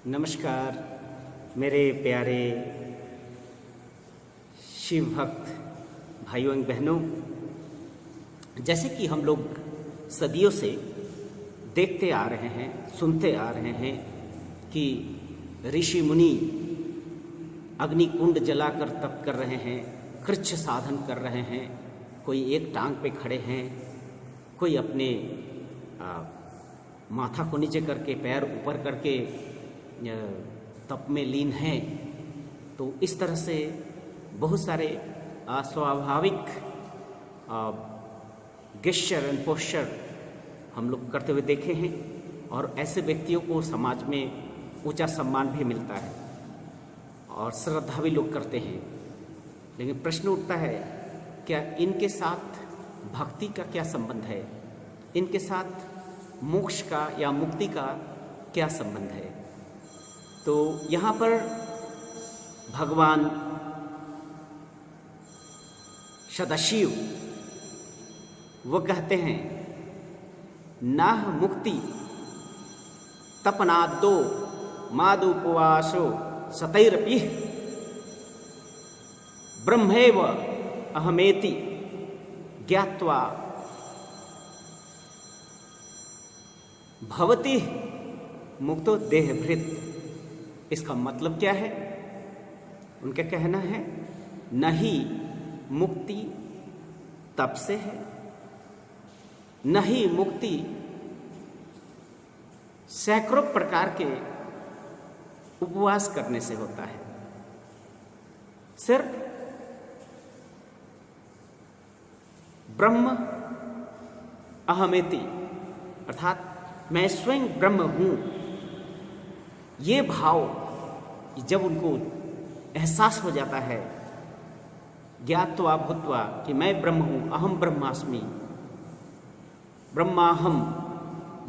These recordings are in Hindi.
नमस्कार मेरे प्यारे शिव भक्त भाइयों एवं बहनों। जैसे कि हम लोग सदियों से देखते आ रहे हैं, सुनते आ रहे हैं कि ऋषि मुनि अग्नि कुंड जलाकर तप कर रहे हैं, कृच्छ साधन कर रहे हैं। कोई एक टांग पे खड़े हैं, कोई अपने माथा को नीचे करके पैर ऊपर करके तप में लीन है। तो इस तरह से बहुत सारे अस्वाभाविक गेस्चर एंड पोस्चर हम लोग करते हुए देखे हैं और ऐसे व्यक्तियों को समाज में ऊंचा सम्मान भी मिलता है और श्रद्धा भी लोग करते हैं। लेकिन प्रश्न उठता है, क्या इनके साथ भक्ति का क्या संबंध है? इनके साथ मोक्ष का या मुक्ति का क्या संबंध है? तो यहाँ पर भगवान सदाशिव वो कहते हैं, नाह मुक्ति तपनादो मादुपवासो सतैरपि ब्रह्मैव अहमेति ज्ञात्वा भवति मुक्तो देहभृत। इसका मतलब क्या है? उनका कहना है, नहीं मुक्ति तप से है, नहीं मुक्ति सैकड़ों प्रकार के उपवास करने से होता है। सिर्फ ब्रह्म अहमेति अर्थात मैं स्वयं ब्रह्म हूं, ये भाव जब उनको एहसास हो जाता है, ज्ञात्वा भूत्वा कि मैं ब्रह्म हूं, अहम ब्रह्मास्मि, ब्रह्माहम,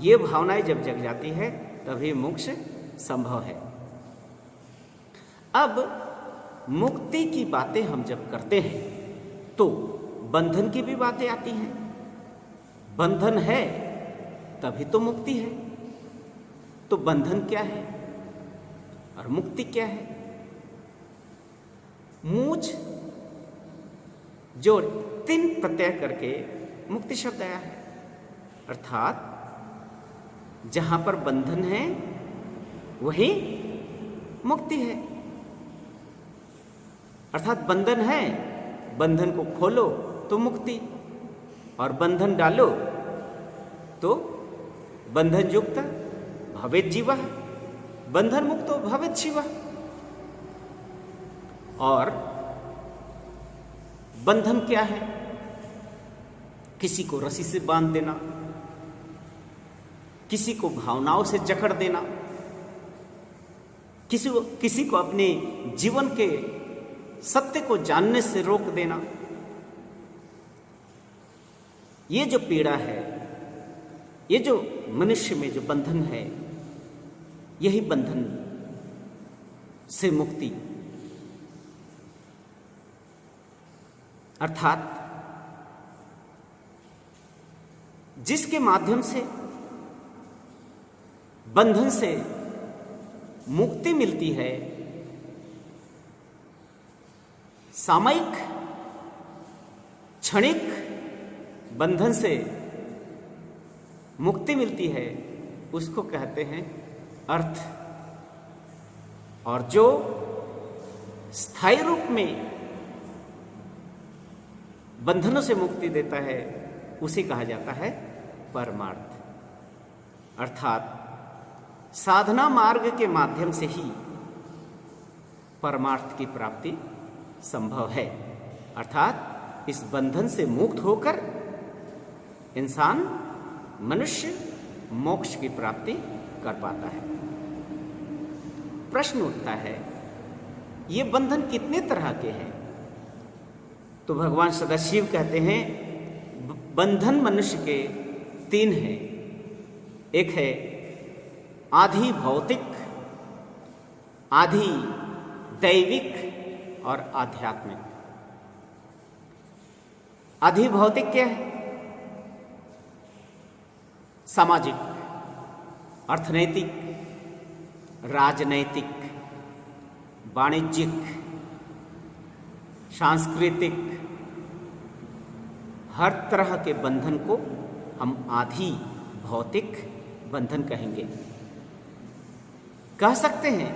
ये भावनाएं जब जग जाती है तभी मोक्ष संभव है। अब मुक्ति की बातें हम जब करते हैं तो बंधन की भी बातें आती हैं। बंधन है तभी तो मुक्ति है। तो बंधन क्या है और मुक्ति क्या है? मूझ जो 3 प्रत्यय करके मुक्ति शब्द आया है, अर्थात जहां पर बंधन है वही मुक्ति है। अर्थात बंधन है, बंधन को खोलो तो मुक्ति, और बंधन डालो तो बंधन युक्त भवेत जीवा, बंधन मुक्तो भवेत शिवा। और बंधन क्या है? किसी को रस्सी से बांध देना, किसी को भावनाओं से जकड़ देना, किसी को अपने जीवन के सत्य को जानने से रोक देना। ये जो पीड़ा है, ये जो मनुष्य में जो बंधन है, यही बंधन से मुक्ति, अर्थात जिसके माध्यम से बंधन से मुक्ति मिलती है, सामयिक क्षणिक बंधन से मुक्ति मिलती है, उसको कहते हैं अर्थ। और जो स्थायी रूप में बंधनों से मुक्ति देता है उसे कहा जाता है परमार्थ। अर्थात साधना मार्ग के माध्यम से ही परमार्थ की प्राप्ति संभव है। अर्थात इस बंधन से मुक्त होकर इंसान, मनुष्य मोक्ष की प्राप्ति कर पाता है। प्रश्न उठता है, ये बंधन कितने तरह के हैं? तो भगवान सदाशिव कहते हैं, बंधन मनुष्य के 3 हैं। एक है आधि भौतिक, आधि दैविक और आध्यात्मिक। आधि भौतिक क्या है? सामाजिक, अर्थनैतिक, राजनैतिक, वाणिज्यिक, सांस्कृतिक, हर तरह के बंधन को हम आधि भौतिक बंधन कहेंगे। कह सकते हैं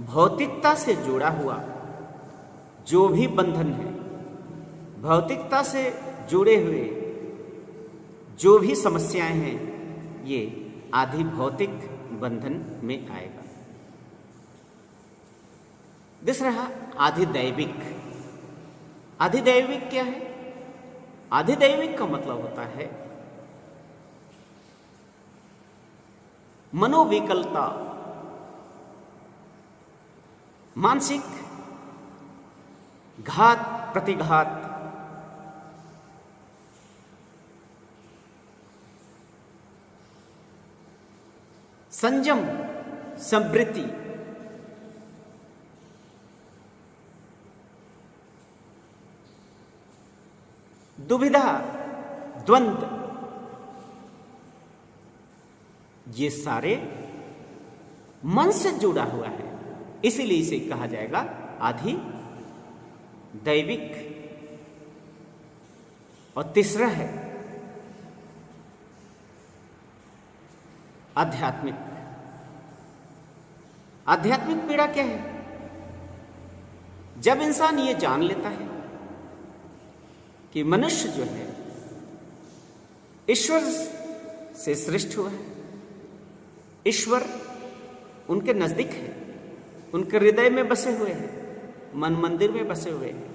भौतिकता से जुड़ा हुआ जो भी बंधन है, भौतिकता से जुड़े हुए जो भी समस्याएं हैं, ये आधि भौतिक बंधन में आएगा। दूसरा आधिदैविक। आधिदैविक क्या है? आधिदैविक का मतलब होता है मनोविकलता, मानसिक घात प्रतिघात, संयम संवृत्ति, दुविधा द्वंद्व, ये सारे मन से जुड़ा हुआ है, इसीलिए इसे कहा जाएगा आधि दैविक। और तीसरा है आध्यात्मिक। आध्यात्मिक पीड़ा क्या है? जब इंसान ये जान लेता है कि मनुष्य जो है ईश्वर से सृष्ट हुआ है, ईश्वर उनके नजदीक है, उनके हृदय में बसे हुए हैं, मन मंदिर में बसे हुए हैं,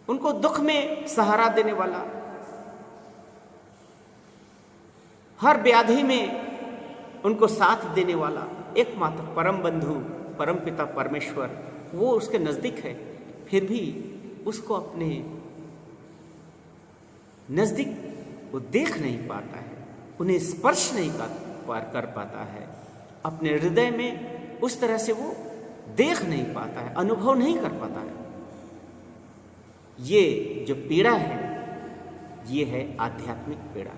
उनको दुख में सहारा देने वाला, हर व्याधि में उनको साथ देने वाला एकमात्र परम बंधु परम पिता परमेश्वर, वो उसके नजदीक है, फिर भी उसको अपने नजदीक वो देख नहीं पाता है, उन्हें स्पर्श नहीं कर पाता है, अपने हृदय में उस तरह से वो देख नहीं पाता है, अनुभव नहीं कर पाता है। ये जो पीड़ा है ये है आध्यात्मिक पीड़ा।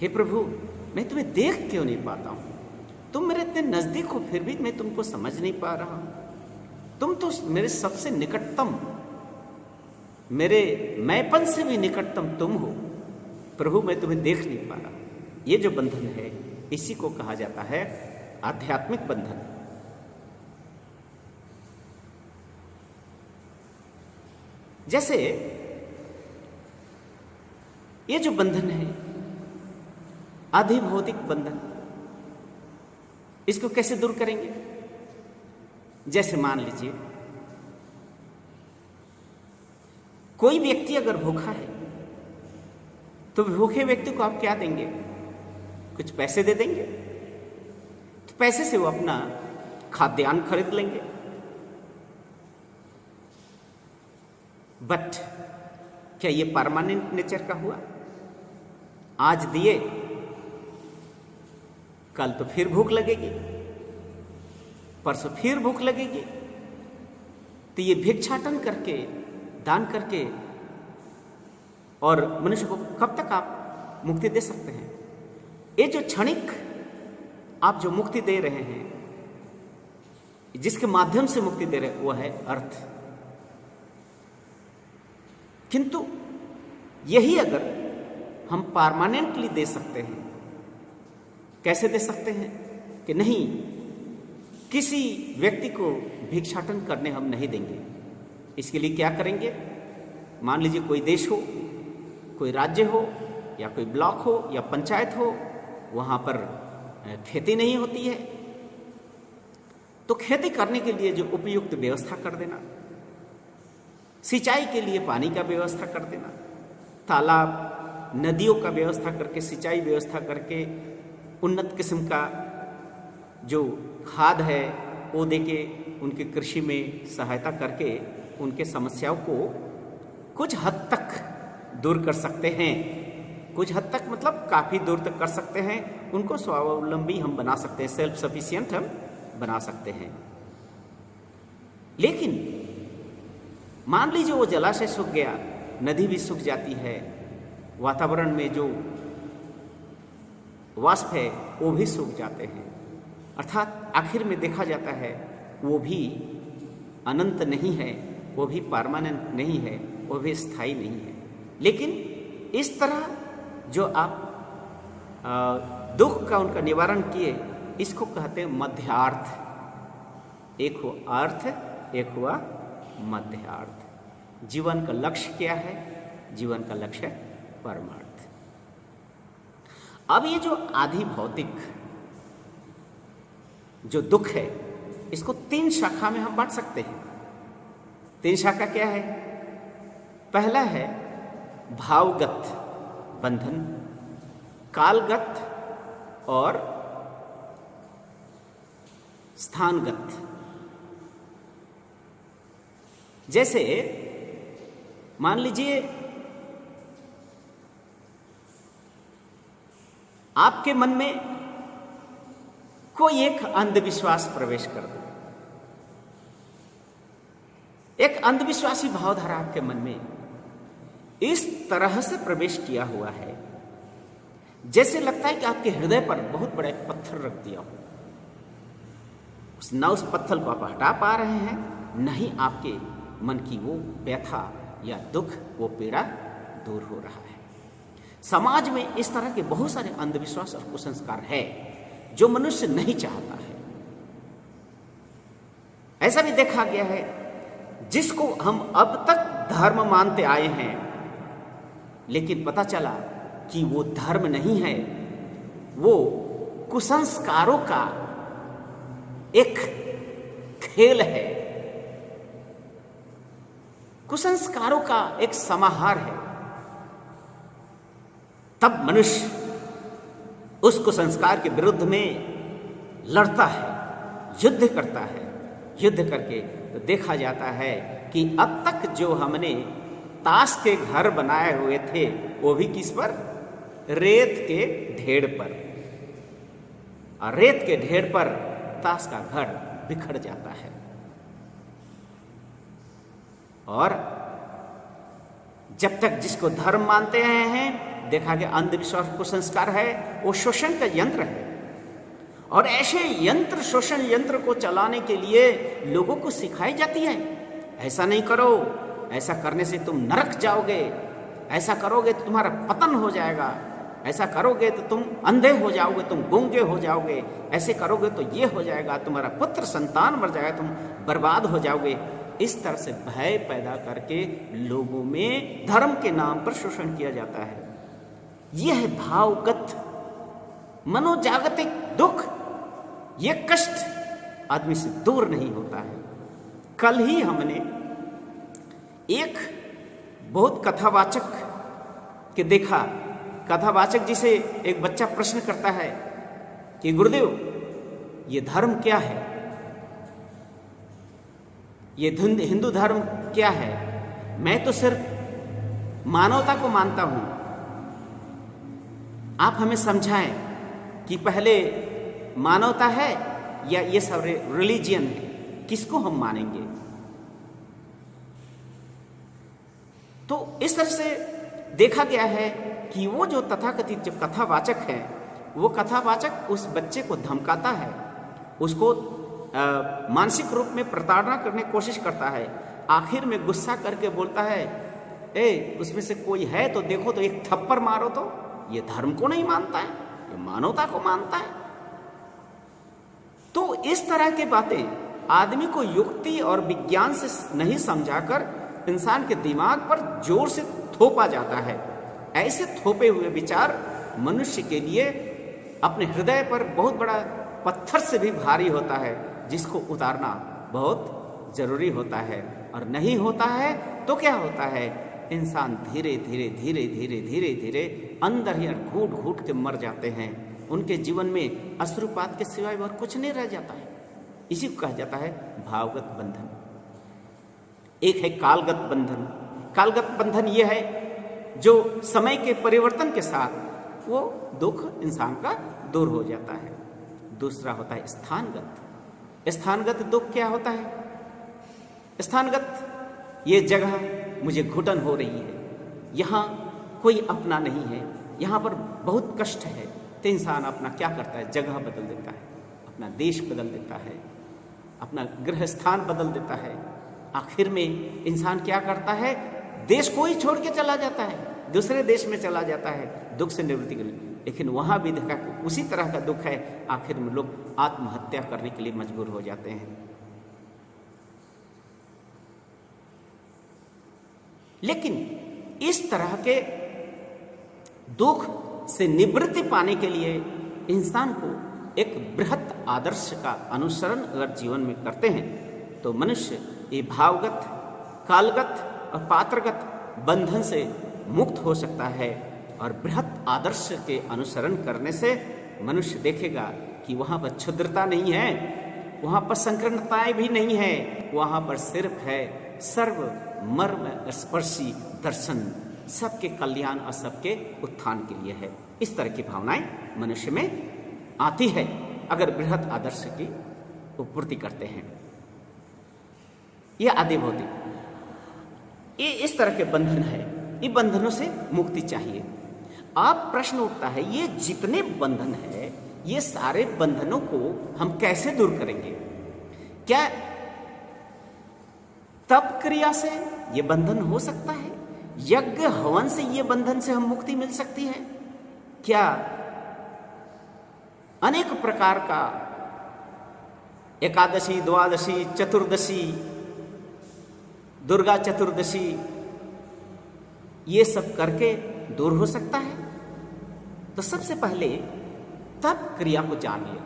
हे प्रभु, मैं तुम्हें देख क्यों नहीं पाता हूं? तुम मेरे इतने नजदीक हो, फिर भी मैं तुमको समझ नहीं पा रहा हूं। तुम तो मेरे सबसे निकटतम, मेरे मैंपन से भी निकटतम तुम हो प्रभु, मैं तुम्हें देख नहीं पा रहा। ये जो बंधन है इसी को कहा जाता है आध्यात्मिक बंधन। जैसे ये जो बंधन है आधि भौतिक बंधन, इसको कैसे दूर करेंगे? जैसे मान लीजिए कोई व्यक्ति अगर भूखा है तो भूखे व्यक्ति को आप क्या देंगे? कुछ पैसे दे देंगे, तो पैसे से वो अपना खाद्यान्न खरीद लेंगे। बट क्या ये परमानेंट नेचर का हुआ? आज दिए कल तो फिर भूख लगेगी, परसों फिर भूख लगेगी, तो ये भिक्षाटन करके, दान करके और मनुष्य को कब तक आप मुक्ति दे सकते हैं? ये जो क्षणिक आप जो मुक्ति दे रहे हैं, जिसके माध्यम से मुक्ति दे रहे हैं, वो है अर्थ। किंतु यही अगर हम परमानेंटली दे सकते हैं, कैसे दे सकते हैं? कि नहीं, किसी व्यक्ति को भिक्षाटन करने हम नहीं देंगे। इसके लिए क्या करेंगे? मान लीजिए कोई देश हो, कोई राज्य हो, या कोई ब्लॉक हो, या पंचायत हो, वहाँ पर खेती नहीं होती है, तो खेती करने के लिए जो उपयुक्त व्यवस्था कर देना, सिंचाई के लिए पानी का व्यवस्था कर देना, तालाब नदियों का व्यवस्था करके, सिंचाई व्यवस्था करके, उन्नत किस्म का जो खाद है वो देके उनकी कृषि में सहायता करके उनके समस्याओं को कुछ हद तक दूर कर सकते हैं। कुछ हद तक मतलब काफ़ी दूर तक कर सकते हैं, उनको स्वावलंबी हम बना सकते हैं, सेल्फ सफिशिएंट हम बना सकते हैं। लेकिन मान लीजिए वो जलाशय सूख गया, नदी भी सूख जाती है, वातावरण में जो वाष्प है वो भी सूख जाते हैं। अर्थात आखिर में देखा जाता है वो भी अनंत नहीं है, वो भी परमानेंट नहीं है, वो भी स्थायी नहीं है। लेकिन इस तरह जो आप दुख का उनका निवारण किए, इसको कहते हैं मध्यार्थ। एक हुआ अर्थ, एक हुआ मध्यार्थ। जीवन का लक्ष्य क्या है? जीवन का लक्ष्य परमार्थ। अब ये जो आधि भौतिक जो दुख है, इसको 3 शाखा में हम बांट सकते हैं। 3 शाखा क्या है? पहला है भावगत बंधन, कालगत और स्थानगत। जैसे मान लीजिए आपके मन में कोई एक अंधविश्वास प्रवेश कर दे, एक अंधविश्वासी भावधारा आपके मन में इस तरह से प्रवेश किया हुआ है, जैसे लगता है कि आपके हृदय पर बहुत बड़ा एक पत्थर रख दिया हो। न उस पत्थर को आप हटा पा रहे हैं, न ही आपके मन की वो व्यथा या दुख, वो पीड़ा दूर हो रहा है। समाज में इस तरह के बहुत सारे अंधविश्वास और कुसंस्कार है जो मनुष्य नहीं चाहता है। ऐसा भी देखा गया है, जिसको हम अब तक धर्म मानते आए हैं, लेकिन पता चला कि वो धर्म नहीं है, वो कुसंस्कारों का एक खेल है, कुसंस्कारों का एक समाहार है। तब मनुष्य उस कुसंस्कार के विरुद्ध में लड़ता है, युद्ध करता है। युद्ध करके तो देखा जाता है कि अब तक जो हमने ताश के घर बनाए हुए थे, वो भी किस पर? रेत के ढेर पर। और रेत के ढेर पर ताश का घर बिखर जाता है। और जब तक जिसको धर्म मानते आए हैं, देखा गया अंधविश्वास कुसंस्कार है, वो शोषण का यंत्र है। और ऐसे यंत्र, शोषण यंत्र को चलाने के लिए लोगों को सिखाई जाती है, ऐसा नहीं करो, ऐसा करने से तुम नरक जाओगे, ऐसा करोगे तो तुम्हारा पतन हो जाएगा, ऐसा करोगे तो तुम अंधे हो जाओगे, तुम गूंगे हो जाओगे, ऐसे करोगे तो ये हो जाएगा, तुम्हारा पुत्र संतान मर जाएगा, तुम बर्बाद हो जाओगे। इस तरह से भय पैदा करके लोगों में धर्म के नाम पर शोषण किया जाता है। यह है भावगत मनोजागतिक दुख। यह कष्ट आदमी से दूर नहीं होता है। कल ही हमने एक बहुत कथावाचक के देखा, कथावाचक जिसे एक बच्चा प्रश्न करता है कि गुरुदेव, ये धर्म क्या है? ये हिंदू धर्म क्या है? मैं तो सिर्फ मानवता को मानता हूं, आप हमें समझाएं कि पहले मानवता है या ये सब रिलीजियन है, किसको हम मानेंगे? तो इस तरह से देखा गया है कि वो जो तथाकथित जो कथावाचक है, वो कथावाचक उस बच्चे को धमकाता है, उसको मानसिक रूप में प्रताड़ना करने की कोशिश करता है। आखिर में गुस्सा करके बोलता है, ए उसमें से कोई है तो देखो, तो एक थप्पड़ मारो। तो ये धर्म को नहीं मानता है, ये मानवता को मानता है। तो इस तरह की बातें आदमी को युक्ति और विज्ञान से नहीं समझाकर इंसान के दिमाग पर जोर से थोपा जाता है। ऐसे थोपे हुए विचार मनुष्य के लिए अपने हृदय पर बहुत बड़ा पत्थर से भी भारी होता है, जिसको उतारना बहुत जरूरी होता है। और नहीं होता है तो क्या होता है? इंसान धीरे धीरे धीरे धीरे धीरे धीरे अंदर ही घूट घूट के मर जाते हैं। उनके जीवन में अश्रुपात के सिवाय और कुछ नहीं रह जाता है। इसी को कहा जाता है भावगत बंधन। एक है कालगत बंधन। कालगत बंधन यह है जो समय के परिवर्तन के साथ वो दुख इंसान का दूर हो जाता है। दूसरा होता है स्थानगत। स्थानगत दुख क्या होता है? स्थानगत, ये जगह मुझे घुटन हो रही है, यहाँ कोई अपना नहीं है, यहाँ पर बहुत कष्ट है, तो इंसान अपना क्या करता है, जगह बदल देता है, अपना देश बदल देता है, अपना गृह स्थान बदल देता है। आखिर में इंसान क्या करता है, देश को ही छोड़ के चला जाता है, दूसरे देश में चला जाता है दुख से निवृत्ति के लिए। लेकिन वहां भी देखा उसी तरह का दुख है, आखिर में लोग आत्महत्या करने के लिए मजबूर हो जाते हैं। लेकिन इस तरह के दुख से निवृत्ति पाने के लिए इंसान को एक बृहत आदर्श का अनुसरण अगर जीवन में करते हैं तो मनुष्य ये भावगत, कालगत और पात्रगत बंधन से मुक्त हो सकता है। और बृहत आदर्श के अनुसरण करने से मनुष्य देखेगा कि वहाँ पर क्षुद्रता नहीं है, वहाँ पर संकीर्णताएं भी नहीं है, वहाँ पर सिर्फ है सर्व मर्म स्पर्शी दर्शन, सबके कल्याण और सबके उत्थान के लिए है। इस तरह की भावनाएं मनुष्य में आती है अगर बृहत आदर्श की पूर्ति करते हैं। यह आदि भौतिक, ये इस तरह के बंधन है, ये बंधनों से मुक्ति चाहिए। अब प्रश्न उठता है, ये जितने बंधन है, ये सारे बंधनों को हम कैसे दूर करेंगे? क्या तप क्रिया से ये बंधन हो सकता है? यज्ञ हवन से ये बंधन से हम मुक्ति मिल सकती है? क्या अनेक प्रकार का एकादशी, द्वादशी, चतुर्दशी, दुर्गा चतुर्दशी, ये सब करके दूर हो सकता है? तो सबसे पहले तप क्रिया को जानिए।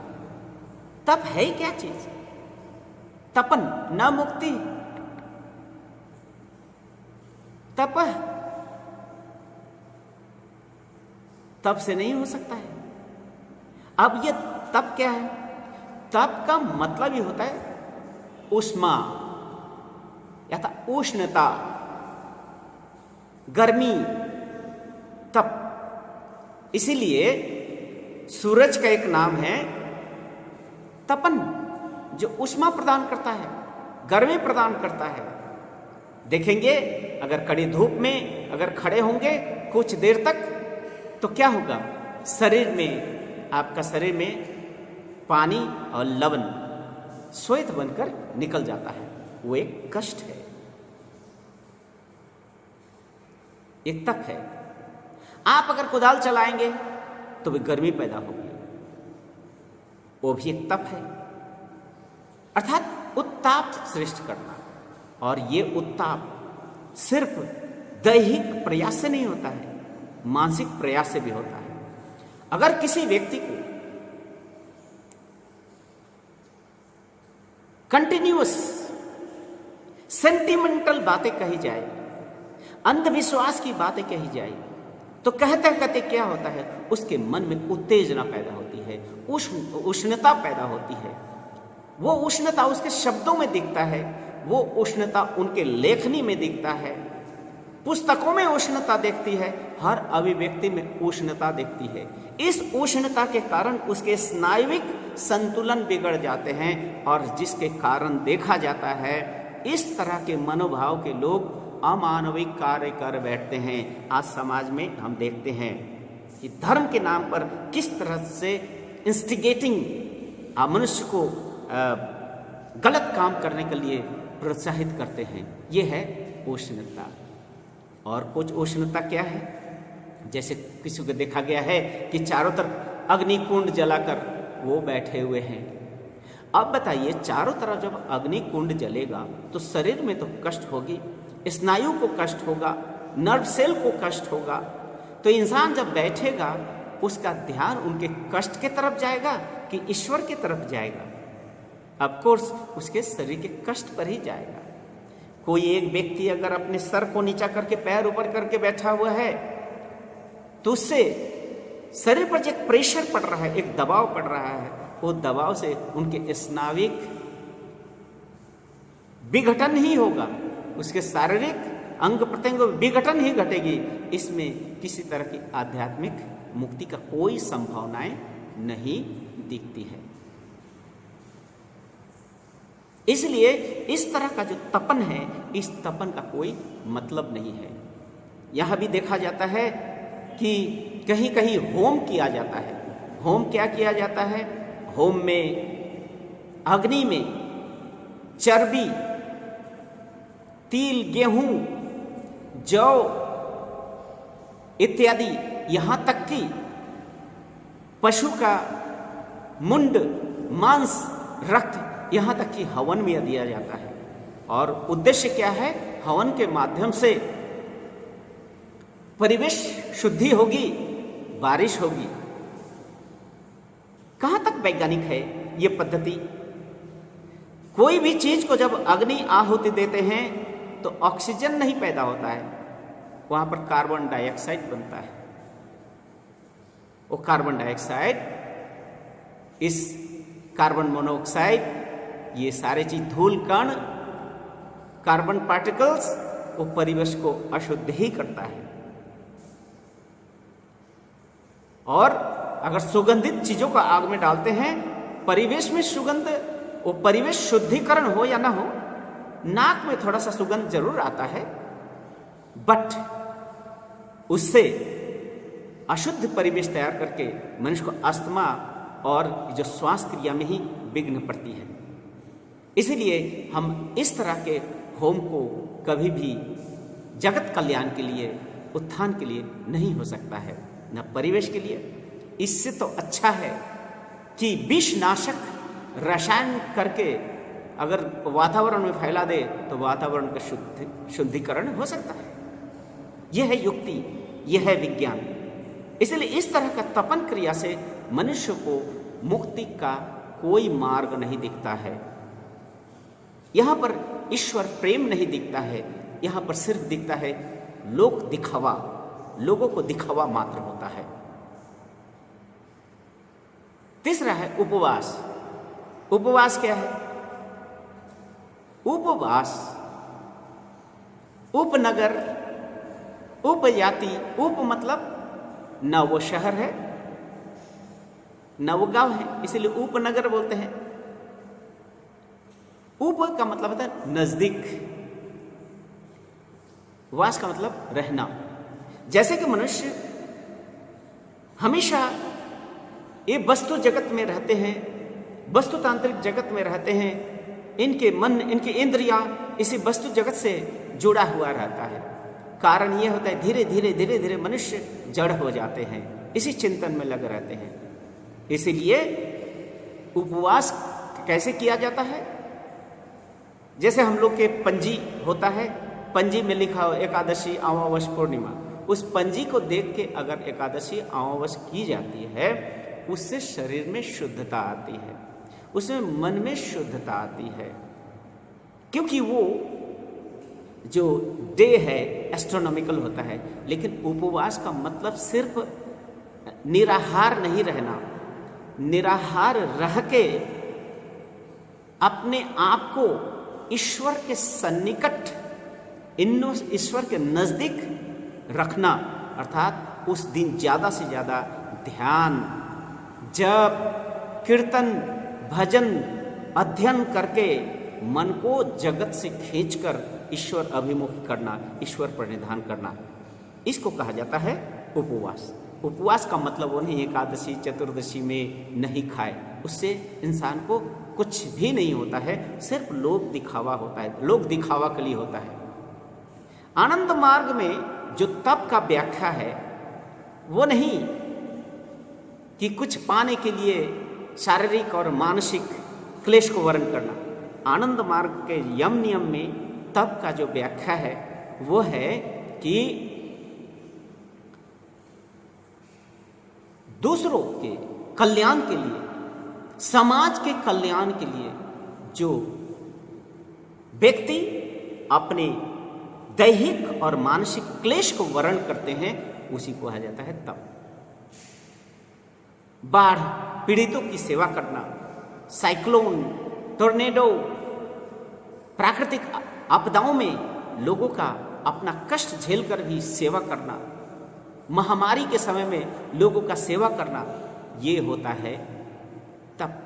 तप है क्या चीज? तपन न मुक्ति, तप तप से नहीं हो सकता है। अब ये तप क्या है? तप का मतलब ही होता है ऊष्मा या था उष्णता, गर्मी, तप। इसीलिए सूरज का एक नाम है तपन, जो ऊष्मा प्रदान करता है, गर्मी प्रदान करता है। देखेंगे अगर कड़ी धूप में अगर खड़े होंगे कुछ देर तक तो क्या होगा, शरीर में, आपका शरीर में पानी और लवण श्वेत बनकर निकल जाता है। वो एक कष्ट है, एक तप है। आप अगर कुदाल चलाएंगे तो भी गर्मी पैदा होगी, वो भी एक तप है। अर्थात उत्ताप सृष्टि करना। और ये उत्ताप सिर्फ दैहिक प्रयास से नहीं होता है, मानसिक प्रयास से भी होता है। अगर किसी व्यक्ति को कंटिन्यूअस सेंटिमेंटल बातें कही जाए, अंधविश्वास की बातें कही जाए, तो कहते कहते क्या होता है, उसके मन में उत्तेजना पैदा होती है, उष्णता पैदा होती है। वो उष्णता उसके शब्दों में दिखता है, वो उष्णता उनके लेखनी में दिखता है, पुस्तकों में उष्णता दिखती है, हर अभिव्यक्ति में उष्णता दिखती है। इस उष्णता के कारण उसके स्नायुविक संतुलन बिगड़ जाते हैं और जिसके कारण देखा जाता है इस तरह के मनोभाव के लोग अमानविक कार्य कर बैठते हैं। आज समाज में हम देखते हैं कि धर्म के नाम पर किस तरह से इंस्टिगेटिंग मनुष्य को गलत काम करने के लिए प्रोत्साहित करते हैं। ये है उष्णता। और कुछ उष्णता क्या है, जैसे किसी को देखा गया है कि चारों तरफ अग्निकुंड जलाकर वो बैठे हुए हैं। अब बताइए, चारों तरफ जब अग्निकुंड जलेगा तो शरीर में तो कष्ट होगी, स्नायु को कष्ट होगा, नर्व सेल को कष्ट होगा। तो इंसान जब बैठेगा उसका ध्यान उनके कष्ट के तरफ जाएगा कि ईश्वर की तरफ जाएगा? ऑफ कोर्स उसके शरीर के कष्ट पर ही जाएगा। कोई एक व्यक्ति अगर अपने सर को नीचा करके पैर ऊपर करके बैठा हुआ है तो उससे शरीर पर एक प्रेशर पड़ रहा है, एक दबाव पड़ रहा है, वो दबाव से उनके स्नाविक विघटन ही होगा, उसके शारीरिक अंग प्रत्यंग विघटन ही घटेगी। इसमें किसी तरह की आध्यात्मिक मुक्ति का कोई संभावनाएं नहीं दिखती है। इसलिए इस तरह का जो तपन है, इस तपन का कोई मतलब नहीं है। यह भी देखा जाता है कि कहीं कहीं होम किया जाता है, होम क्या किया जाता है? होम में अग्नि में चर्बी, तिल, गेहूं, जौ इत्यादि, यहां तक कि पशु का मुंड, मांस, रक्त, यहां तक कि हवन में दिया जाता है। और उद्देश्य क्या है? हवन के माध्यम से परिवेश शुद्धि होगी, बारिश होगी। कहां तक वैज्ञानिक है ये पद्धति? कोई भी चीज को जब अग्नि आहुति देते हैं तो ऑक्सीजन नहीं पैदा होता है, वहां पर कार्बन डाइऑक्साइड बनता है। वो कार्बन डाइऑक्साइड, इस कार्बन मोनोऑक्साइड, ये सारे चीज, धूल कण, कार्बन पार्टिकल्स, वो परिवेश को अशुद्ध ही करता है। और अगर सुगंधित चीजों को आग में डालते हैं, परिवेश में सुगंध, वो परिवेश शुद्धिकरण हो या ना हो, नाक में थोड़ा सा सुगंध जरूर आता है, बट उससे अशुद्ध परिवेश तैयार करके मनुष्य को अस्थमा और जो श्वास क्रिया में ही विघ्न पड़ती है। इसीलिए हम इस तरह के होम को कभी भी जगत कल्याण के लिए, उत्थान के लिए नहीं हो सकता है, न परिवेश के लिए। इससे तो अच्छा है कि विषनाशक रसायन करके अगर वातावरण में फैला दे तो वातावरण का शुद्धिकरण हो सकता है। यह है युक्ति, यह है विज्ञान। इसलिए इस तरह का तपन क्रिया से मनुष्य को मुक्ति का कोई मार्ग नहीं दिखता है। यहां पर ईश्वर प्रेम नहीं दिखता है, यहां पर सिर्फ दिखता है लोक दिखावा, लोगों को दिखावा मात्र होता है। तीसरा है उपवास। उपवास क्या है? उपवास उपनगर, उपजाति, उप मतलब न वो शहर है न वो गांव है, इसलिए उपनगर बोलते हैं। उप का मतलब होता है नजदीक, वास का मतलब रहना। जैसे कि मनुष्य हमेशा ये वस्तु जगत में रहते हैं, वस्तु तांत्रिक जगत में रहते हैं, इनके मन, इनकी इंद्रियां इसी वस्तु जगत से जुड़ा हुआ रहता है। कारण यह होता है धीरे धीरे धीरे धीरे मनुष्य जड़ हो जाते हैं, इसी चिंतन में लगे रहते हैं। इसीलिए उपवास कैसे किया जाता है? जैसे हम लोग के पंजी होता है, पंजी में लिखा हो एकादशी, अमावस, पूर्णिमा, उस पंजी को देख के अगर एकादशी, अमावस की जाती है, उससे शरीर में शुद्धता आती है, उसमें मन में शुद्धता आती है। क्योंकि वो जो डे है एस्ट्रोनॉमिकल होता है। लेकिन उपवास का मतलब सिर्फ निराहार नहीं रहना, निराहार रह के अपने आप को ईश्वर के सन्निकट, ईश्वर के नजदीक रखना, अर्थात उस दिन ज्यादा से ज्यादा ध्यान, जप, कीर्तन, भजन, अध्ययन करके मन को जगत से खींचकर ईश्वर अभिमुख करना, ईश्वर पर निधान करना, इसको कहा जाता है उपवास। उपवास का मतलब वो नहीं एकादशी चतुर्दशी में नहीं खाए, उससे इंसान को कुछ भी नहीं होता है, सिर्फ लोक दिखावा होता है, लोक दिखावा के लिए होता है। आनंद मार्ग में जो तप का व्याख्या है वो नहीं कि कुछ पाने के लिए शारीरिक और मानसिक क्लेश को वर्ण करना। आनंद मार्ग के यम नियम में तप का जो व्याख्या है वो है कि दूसरों के कल्याण के लिए, समाज के कल्याण के लिए जो व्यक्ति अपने दैहिक और मानसिक क्लेश को वर्ण करते हैं उसी को कहा जाता है तप। बाढ़ पीड़ितों की सेवा करना, साइक्लोन, टोर्नेडो, प्राकृतिक आपदाओं में लोगों का अपना कष्ट झेलकर भी सेवा करना, महामारी के समय में लोगों का सेवा करना, ये होता है तप।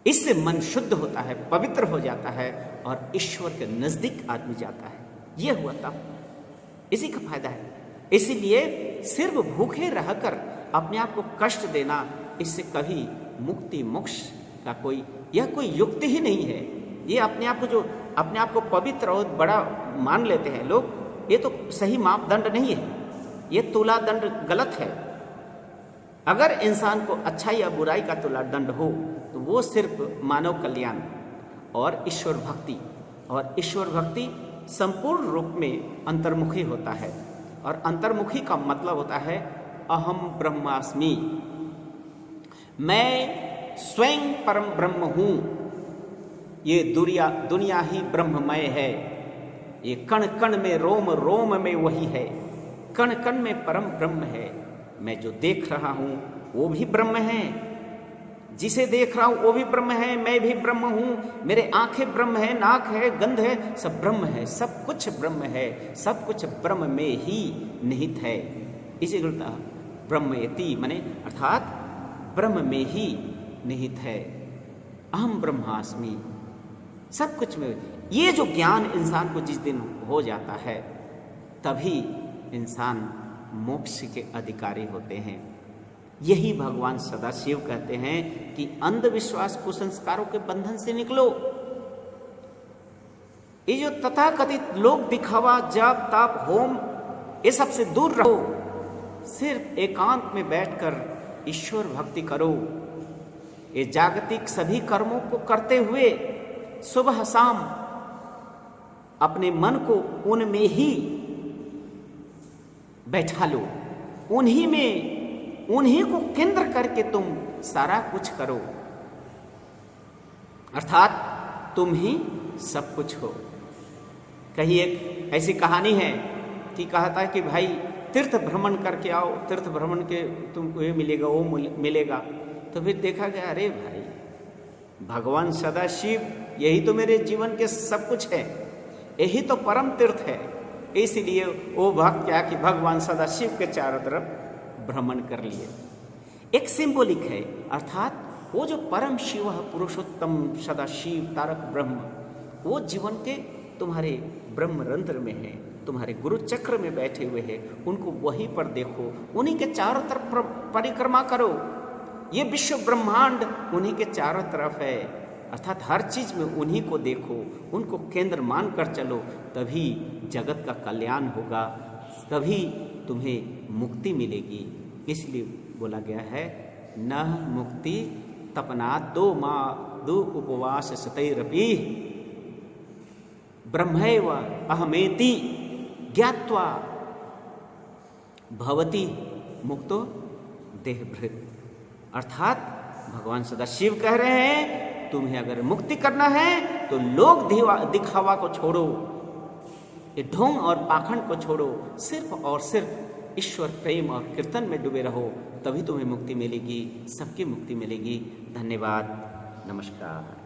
इससे मन शुद्ध होता है, पवित्र हो जाता है और ईश्वर के नजदीक आदमी जाता है। यह हुआ तप, इसी का फायदा है। इसीलिए सिर्फ भूखे रहकर अपने आप को कष्ट देना, इससे कभी मुक्ति मोक्ष का यह कोई युक्ति ही नहीं है। ये अपने आप को पवित्र और बड़ा मान लेते हैं लोग, ये तो सही मापदंड नहीं है, ये तुला दंड गलत है। अगर इंसान को अच्छाई या बुराई का तुला दंड हो तो वो सिर्फ मानव कल्याण और ईश्वर भक्ति संपूर्ण रूप में अंतर्मुखी होता है। और अंतर्मुखी का मतलब होता है अहम ब्रह्मास्मि, मैं स्वयं परम ब्रह्म हूँ, ये दुनिया ही ब्रह्ममय है, ये कण कण में रोम रोम में वही है, कण कण में परम ब्रह्म है। मैं जो देख रहा हूँ वो भी ब्रह्म है, जिसे देख रहा हूँ वो भी ब्रह्म है, मैं भी ब्रह्म हूँ, मेरे आंखें ब्रह्म है, नाक है, गंध है, सब ब्रह्म है, सब कुछ ब्रह्म है, सब कुछ ब्रह्म में ही निहित है। इसी ब्रह्मयति माने अर्थात ब्रह्म में ही निहित है। अहम ब्रह्मास्मि, सब कुछ में। ये जो ज्ञान इंसान को जिस दिन हो जाता है तभी इंसान मोक्ष के अधिकारी होते हैं। यही भगवान सदाशिव कहते हैं कि अंधविश्वास कुसंस्कारों के बंधन से निकलो। ये जो तथाकथित लोक दिखावा, जप तप होम, ये सबसे दूर रहो, सिर्फ एकांत में बैठकर ईश्वर भक्ति करो। ये जागतिक सभी कर्मों को करते हुए सुबह शाम अपने मन को उनमें ही बैठा लो, उन्हीं को केंद्र करके तुम सारा कुछ करो, अर्थात तुम ही सब कुछ हो। कहीं एक ऐसी कहानी है कि कहता है कि भाई तीर्थ भ्रमण करके आओ, तीर्थ भ्रमण के तुमको ये मिलेगा वो मिलेगा। तो फिर देखा गया, अरे भाई भगवान सदाशिव यही तो मेरे जीवन के सब कुछ है, यही तो परम तीर्थ है। इसलिए वो भक्त क्या कि भगवान सदाशिव के चारों तरफ भ्रमण कर लिए। एक सिंबॉलिक है, अर्थात वो जो परम शिव पुरुषोत्तम सदाशिव तारक ब्रह्म, वो जीवन के तुम्हारे ब्रह्म रंध्र में है, तुम्हारे गुरु चक्र में बैठे हुए हैं, उनको वहीं पर देखो, उन्हीं के चारों तरफ परिक्रमा करो। ये विश्व ब्रह्मांड उन्हीं के चारों तरफ है, अर्थात हर चीज में उन्हीं को देखो, उनको केंद्र मान कर चलो, तभी जगत का कल्याण होगा, तभी तुम्हें मुक्ति मिलेगी। इसलिए बोला गया है, न मुक्ति तपना दो माँ दो उपवास सतैरपि ब्रह्मैव अहमेति ज्ञात्वा भवति मुक्तो देहभृत। अर्थात भगवान सदाशिव कह रहे हैं, तुम्हें अगर मुक्ति करना है तो लोक दिखावा को छोड़ो, ये ढोंग और पाखंड को छोड़ो, सिर्फ और सिर्फ ईश्वर प्रेम और कीर्तन में डूबे रहो, तभी तुम्हें मुक्ति मिलेगी, सबकी मुक्ति मिलेगी। धन्यवाद, नमस्कार।